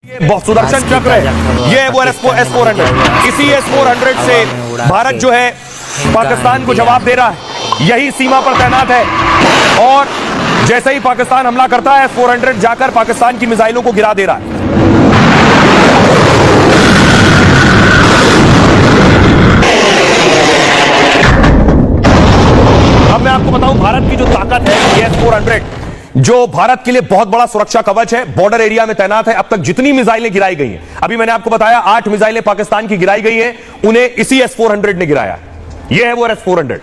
बहुत सुदर्शन चक्र है, ये है वो S-400। इसी S-400 से भारत जो है पाकिस्तान को जवाब दे रहा है, यही सीमा पर तैनात है और जैसे ही पाकिस्तान हमला करता है S-400 जाकर पाकिस्तान की मिसाइलों को गिरा दे रहा है। अब मैं आपको बताऊं भारत की जो ताकत है, ये S-400 जो भारत के लिए बहुत बड़ा सुरक्षा कवच है, बॉर्डर एरिया में तैनात है। अब तक जितनी मिसाइलें गिराई गई हैं, अभी मैंने आपको बताया 8 मिसाइलें पाकिस्तान की गिराई गई हैं, उन्हें इसी S-400 ने गिराया। यह है वो S-400।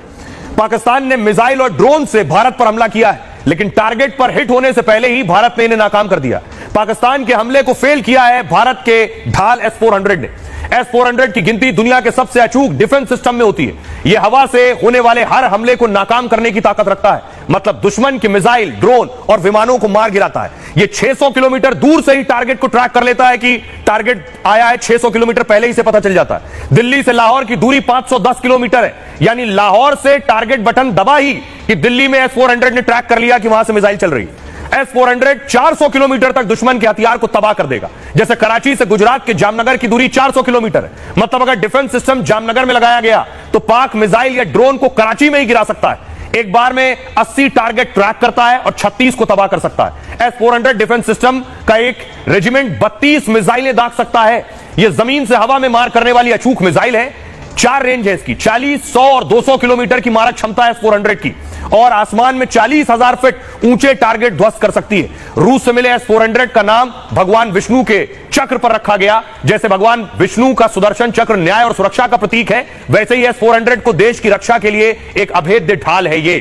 पाकिस्तान ने मिसाइल और ड्रोन से भारत पर हमला किया है, लेकिन टारगेट पर हिट होने से पहले ही भारत ने इन्हें नाकाम कर दिया। पाकिस्तान के हमले को फेल किया है भारत के ढाल S-400 ने। S-400 की गिनती दुनिया के सबसे अचूक डिफेंस सिस्टम में होती है। यह हवा से होने वाले हर हमले को नाकाम करने की ताकत रखता है, मतलब दुश्मन की मिसाइल, ड्रोन और विमानों को मार गिराता है। यह 600 किलोमीटर दूर से ही टारगेट को ट्रैक कर लेता है कि टारगेट आया है। 600 किलोमीटर पहले ही से पता चल जाता है। दिल्ली से लाहौर की दूरी 510 किलोमीटर है, यानी लाहौर से टारगेट बटन दबा ही कि दिल्ली में S-400 ने ट्रैक कर लिया कि वहां से मिसाइल चल रही है। S-400 400 किलोमीटर तक दुश्मन के हथियार को तबाह कर देगा। जैसे कराची से गुजरात के जामनगर की दूरी 400 किलोमीटर है, मतलब अगर डिफेंस सिस्टम जामनगर में लगाया गया तो पाक मिसाइल या ड्रोन को कराची में ही गिरा सकता है। एक बार में 80 टारगेट ट्रैक करता है और 36 को तबाह कर सकता है। S-400 डिफेंस सिस्टम का एक रेजिमेंट 32 मिसाइलें दाग सकता है। यह जमीन से हवा में मार करने वाली अचूक मिसाइल है। 4 रेंज है इसकी, 40, 100 और 200 किलोमीटर की मारक क्षमता है S-400 की, और आसमान में 40,000 फीट ऊंचे टारगेट ध्वस्त कर सकती है। रूस से मिले S-400 का नाम भगवान विष्णु के चक्र पर रखा गया। जैसे भगवान विष्णु का सुदर्शन चक्र न्याय और सुरक्षा का प्रतीक है, वैसे ही S-400 को देश की रक्षा के लिए एक अभेद्य ढाल है। ये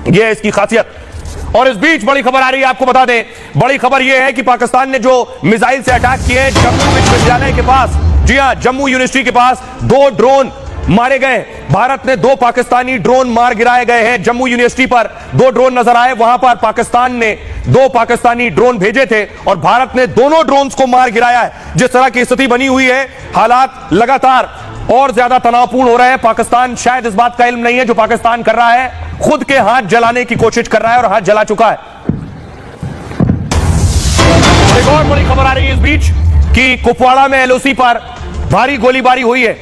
है इसकी खासियत। और इस बीच बड़ी खबर आ रही है, आपको बता दें, बड़ी खबर यह है कि पाकिस्तान ने जो मिसाइल से अटैक किए जम्मू विश्वविद्यालय के पास, जी हां, जम्मू यूनिवर्सिटी के पास 2 ड्रोन मारे गए। भारत ने 2 पाकिस्तानी ड्रोन मार गिराए गए हैं। जम्मू यूनिवर्सिटी पर 2 ड्रोन नजर आए, वहां पर पाकिस्तान ने 2 पाकिस्तानी ड्रोन भेजे थे और भारत ने दोनों ड्रोन्स को मार गिराया है। जिस तरह की स्थिति बनी हुई है, हालात लगातार और ज्यादा तनावपूर्ण हो रहे हैं। पाकिस्तान शायद इस बात का इल्म नहीं है जो पाकिस्तान कर रहा है, खुद के हाथ जलाने की कोशिश कर रहा है और हाथ जला चुका है। एक और बड़ी खबर आ रही है इस बीच कि कुपवाड़ा में LOC पर भारी गोलीबारी हुई है।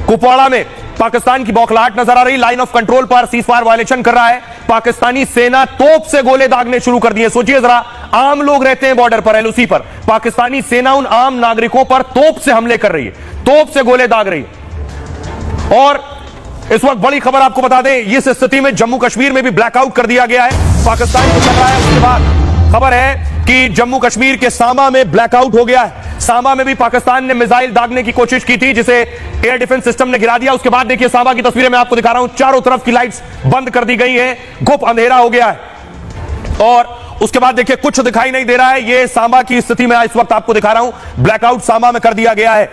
कुपवाड़ा में पाकिस्तान की बौखलाहट नजर आ रही। लाइन ऑफ कंट्रोल पर सीजफायर वायलेशन कर रहा है। पाकिस्तानी सेना तोप से गोले दागने शुरू कर दिए। सोचिए जरा, आम लोग रहते हैं बॉर्डर पर LOC पर, पाकिस्तानी सेना उन आम नागरिकों पर तोप से हमले कर रही है, तोप से गोले दाग रही है। और इस वक्त बड़ी खबर आपको बता दें, इस स्थिति में जम्मू कश्मीर में भी ब्लैकआउट कर दिया गया है। पाकिस्तान को चल रहा है। उसके बाद खबर है कि जम्मू कश्मीर के सांबा में ब्लैकआउट हो गया है। सांबा में भी पाकिस्तान ने मिसाइल दागने की कोशिश की थी, जिसे एयर डिफेंस सिस्टम ने गिरा दिया। उसके बाद देखिए सांबा की तस्वीरें मैं आपको दिखा रहा हूं, चारों तरफ की लाइट्स बंद कर दी गई हैं, गुप अंधेरा हो गया है। और उसके बाद देखिए कुछ दिखाई नहीं दे रहा है। यह सांबा की स्थिति मैं इस वक्त आपको दिखा रहा हूं। ब्लैकआउट सांबा में कर दिया गया है।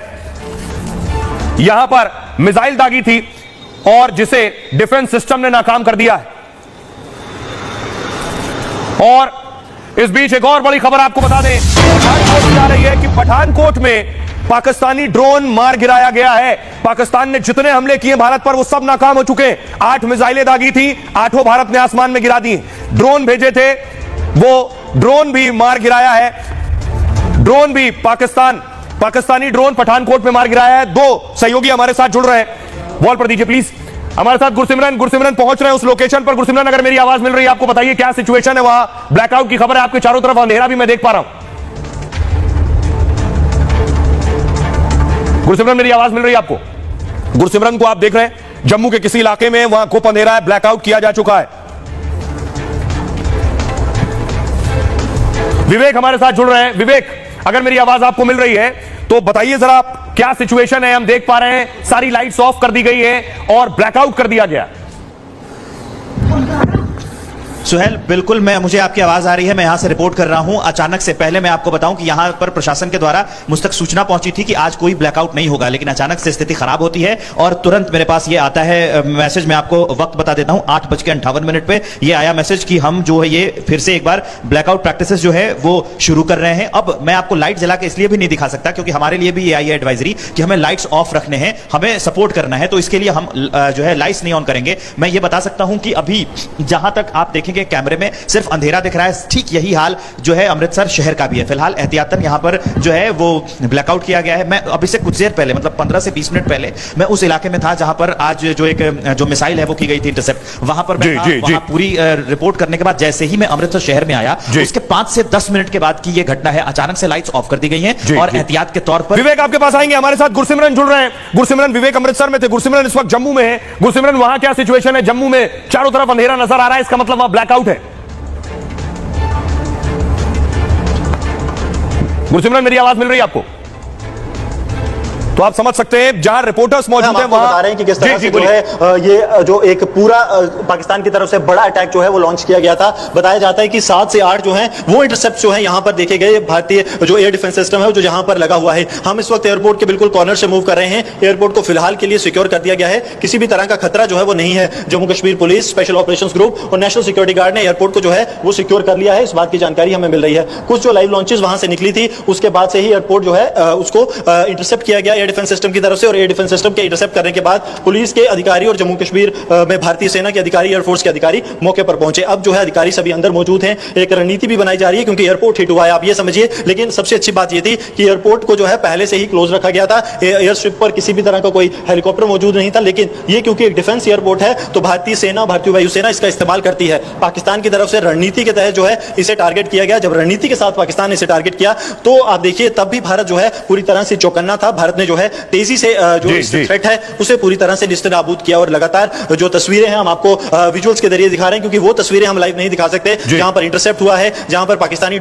यहां पर मिसाइल दागी थी और जिसे डिफेंस सिस्टम ने नाकाम कर दिया है। और इस बीच एक और बड़ी खबर आपको बता दें, पठानकोट में आ रही है कि पठानकोट में पाकिस्तानी ड्रोन मार गिराया गया है। पाकिस्तान ने जितने हमले किए भारत पर वो सब नाकाम हो चुके हैं। 8 मिसाइलें दागी थी, 8 भारत ने आसमान में गिरा दी। ड्रोन भेजे थे, वो ड्रोन भी मार गिराया है। ड्रोन भी पाकिस्तानी ड्रोन पठानकोट में मार गिराया है। 2 सहयोगी हमारे साथ जुड़ रहे हैं, वॉल पर दीजिए प्लीज। हमारे साथ गुरसिमरन पहुंच रहे हैं उस लोकेशन पर। गुरसिमरन, अगर मेरी आवाज मिल रही है आपको बताइए क्या सिचुएशन है वहां? ब्लैकआउट की खबर है, आपके चारों तरफ अंधेरा भी मैं देख पा रहा हूं। गुरसिमरन, मेरी आवाज मिल रही है आपको? गुरसिमरन को आप देख रहे हैं जम्मू के किसी इलाके में, वहां गुप अंधेरा है, ब्लैकआउट किया जा चुका है। विवेक हमारे साथ जुड़ रहे हैं। विवेक, अगर मेरी आवाज आपको मिल रही है तो बताइए जरा क्या सिचुएशन है? हम देख पा रहे हैं सारी लाइट्स ऑफ कर दी गई है और ब्लैकआउट कर दिया गया। सुहेल, बिल्कुल मुझे आपकी आवाज आ रही है। मैं यहां से रिपोर्ट कर रहा हूं। अचानक से पहले मैं आपको बताऊं कि यहां पर प्रशासन के द्वारा मुझ तक सूचना पहुंची थी कि आज कोई ब्लैकआउट नहीं होगा, लेकिन अचानक से स्थिति खराब होती है और तुरंत मेरे पास ये आता है मैसेज। मैं आपको वक्त बता देता हूं, 8:58 पे ये आया मैसेज कि हम जो है ये फिर से एक बार ब्लैकआउट प्रैक्टिसेस जो है वो शुरू कर रहे हैं। अब मैं आपको लाइट जला के इसलिए भी नहीं दिखा सकता क्योंकि हमारे लिए भी ये आई है एडवाइजरी कि हमें लाइट्स ऑफ रखने हैं, हमें सपोर्ट करना है, तो इसके लिए हम जो है लाइट्स नहीं ऑन करेंगे। मैं ये बता सकता हूं कि अभी जहां तक आप देखेंगे देखेंगे कैमरे में सिर्फ अंधेरा दिख रहा है। ठीक यही हाल जो है अमृतसर शहर का भी है। फिलहाल एहतियातन यहां पर जो है वो ब्लैकआउट किया गया है। मैं अभी से कुछ देर पहले, मतलब 15 से 20 मिनट पहले मैं उस इलाके में था जहां पर आज जो मिसाइल है वो की गई थी इंटरसेप्ट, वहां पर मैं था। वहां पूरी रिपोर्ट करने के बाद जैसे ही मैं अमृतसर शहर में आया, उसके 5 से 10 मिनट के बाद की यह घटना है। अचानक से लाइट्स ऑफ कर दी गई हैं और एहतियात के तौर पर विवेक आपके पास आएंगे, हमारे साथ गुरसिमरन जुड़ रहे हैं। गुरसिमरन, विवेक अमृतसर में थे, गुरसिमरन इस वक्त जम्मू में है। गुरसिमरन, वहां क्या सिचुएशन है? जम्मू में चारों तरफ अंधेरा नजर आ रहा है, इसका मतलब वहां ब्लैकआउट है। गुरसिमरन, मेरी आवाज मिल रही है आपको? तो आप समझ सकते हैं जहां रिपोर्टर्स मौजूद हैं वहां बता रहे हैं कि किस तरह से जो है ये जो एक पूरा पाकिस्तान की तरफ से बड़ा अटैक जो है वो लॉन्च किया गया था। बताया जाता है कि 7 से 8 जो है वो इंटरसेप्ट जो है यहां पर देखे गए। भारतीय जो एयर डिफेंस सिस्टम है जो जहां पर लगा हुआ है। हम इस वक्त एयरपोर्ट के बिल्कुल कॉर्नर से मूव कर रहे हैं। एयरपोर्ट को फिलहाल के लिए सिक्योर कर दिया गया है, किसी भी तरह का खतरा जो है वो नहीं है। Jammu Kashmir police, special operations group और नेशनल सिक्योरिटी गार्ड ने एयरपोर्ट को जो है वो सिक्योर कर लिया है। इस बात की जानकारी हमें मिल रही है। कुछ जो लाइव लॉन्चेस वहां से निकली थी उसके बाद से ही एयरपोर्ट जो है उसको इंटरसेप्ट किया गया एयर डिफेंस सिस्टम की तरफ से। और एयर डिफेंस सिस्टम के इंटरसेप्ट करने के बाद पुलिस के अधिकारी और जम्मू कश्मीर में भारतीय सेना के अधिकारी, एयरफोर्स के अधिकारी मौके पर पहुंचे। अब जो है अधिकारी सभी अंदर मौजूद हैं। एक रणनीति भी बनाई जा रही है क्योंकि एयरपोर्ट हिट हुआ है, आप ये समझिए। लेकिन सबसे अच्छी बात ये थी कि एयरपोर्ट को जो है पहले से ही क्लोज रखा गया था। एयर स्ट्रिप पर किसी भी तरह का कोई हेलीकॉप्टर मौजूद नहीं था। लेकिन ये क्योंकि एक डिफेंस एयरपोर्ट है तो भारतीय सेना, भारतीय वायुसेना इसका इस्तेमाल करती है। पाकिस्तान की तरफ से रणनीति के तहत जो है इसे टारगेट किया गया। जब रणनीति के साथ पाकिस्तान ने इसे टारगेट किया तो आप देखिए तब भी भारत जो है पूरी तरह से चौकन्ना था। भारत ने जो है तेजी से जो थ्रेट है उसे पूरी तरह से निस्तेनाबूद किया। और लगातार जो तस्वीरें हैं हम आपको विजुअल्स के जरिए दिखा रहे हैं क्योंकि वो तस्वीरें हम लाइव नहीं दिखा सकते जहां पर इंटरसेप्ट हुआ है, जहां पर पाकिस्तानी